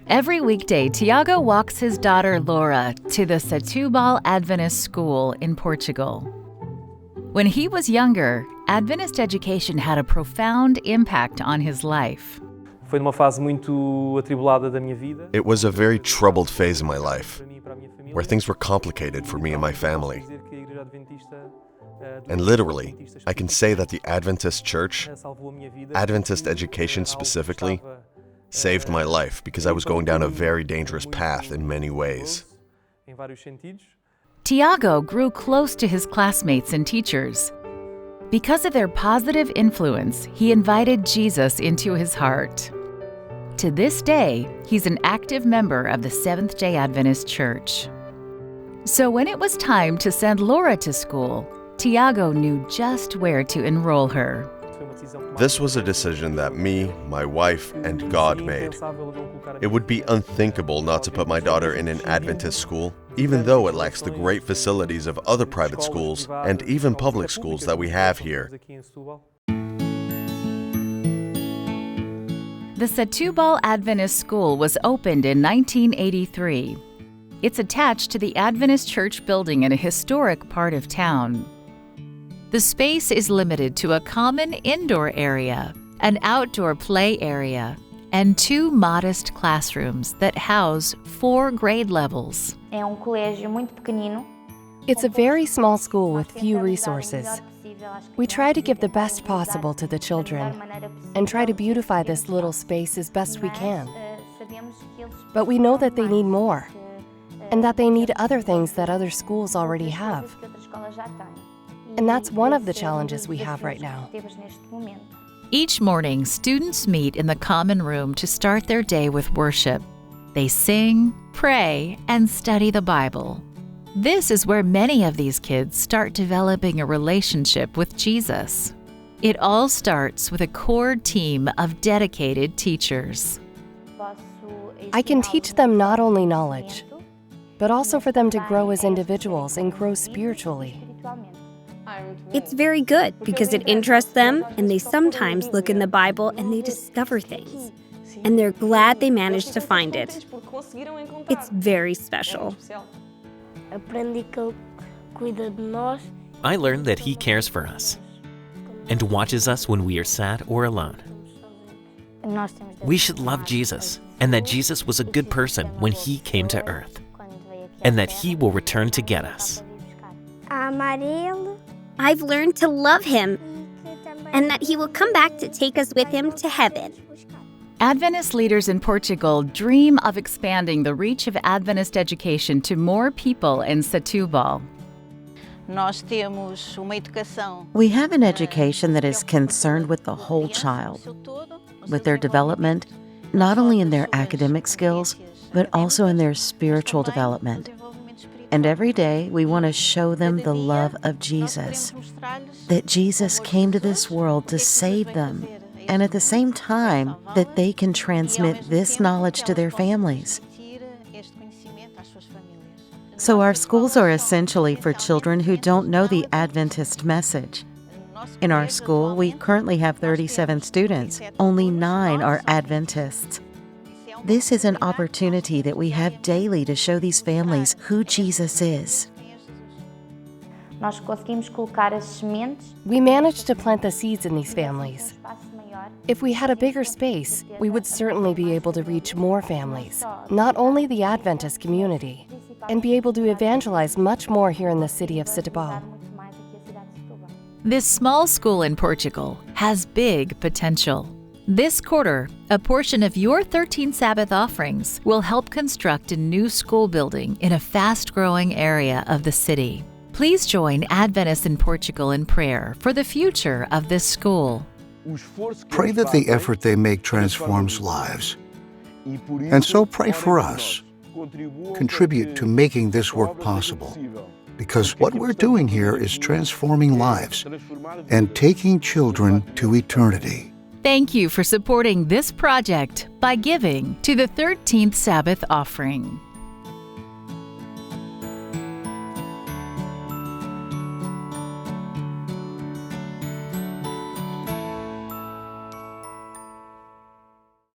Every weekday, Tiago walks his daughter Laura to the Setúbal Adventist School in Portugal. When he was younger, Adventist education had a profound impact on his life. Foi numa fase muito atribulada da minha vida. It was a very troubled phase in my life, where things were complicated for me and my family. And literally, I can say that the Adventist Church, Adventist education specifically, saved my life because I was going down a very dangerous path in many ways. Tiago grew close to his classmates and teachers. Because of their positive influence, he invited Jesus into his heart. To this day, he's an active member of the Seventh-day Adventist Church. So when it was time to send Laura to school, Tiago knew just where to enroll her. This was a decision that me, my wife, and God made. It would be unthinkable not to put my daughter in an Adventist school, even though it lacks the great facilities of other private schools and even public schools that we have here. The Setúbal Adventist School was opened in 1983. It's attached to the Adventist Church building in a historic part of town. The space is limited to a common indoor area, an outdoor play area, and 2 modest classrooms that house 4 grade levels. It's a very small school with few resources. We try to give the best possible to the children and try to beautify this little space as best we can. But we know that they need more and that they need other things that other schools already have. And that's one of the challenges we have right now. Each morning, students meet in the common room to start their day with worship. They sing, pray, and study the Bible. This is where many of these kids start developing a relationship with Jesus. It all starts with a core team of dedicated teachers. I can teach them not only knowledge, but also for them to grow as individuals and grow spiritually. It's very good because it interests them, and they sometimes look in the Bible and they discover things. And they're glad they managed to find it. It's very special. I learned that He cares for us and watches us when we are sad or alone. We should love Jesus, and that Jesus was a good person when He came to earth, and that He will return to get us. I've learned to love Him, and that He will come back to take us with Him to heaven. Adventist leaders in Portugal dream of expanding the reach of Adventist education to more people in Setúbal. We have an education that is concerned with the whole child, with their development, not only in their academic skills, but also in their spiritual development. And every day we want to show them the love of Jesus, that Jesus came to this world to save them, and at the same time that they can transmit this knowledge to their families. So our schools are essentially for children who don't know the Adventist message. In our school, we currently have 37 students. Only 9 are Adventists. This is an opportunity that we have daily to show these families who Jesus is. We managed to plant the seeds in these families. If we had a bigger space, we would certainly be able to reach more families, not only the Adventist community, and be able to evangelize much more here in the city of Setúbal. This small school in Portugal has big potential. This quarter, a portion of your 13 Sabbath offerings will help construct a new school building in a fast-growing area of the city. Please join Adventists in Portugal in prayer for the future of this school. Pray that the effort they make transforms lives. And so pray for us. Contribute to making this work possible. Because what we're doing here is transforming lives and taking children to eternity. Thank you for supporting this project by giving to the 13th Sabbath offering.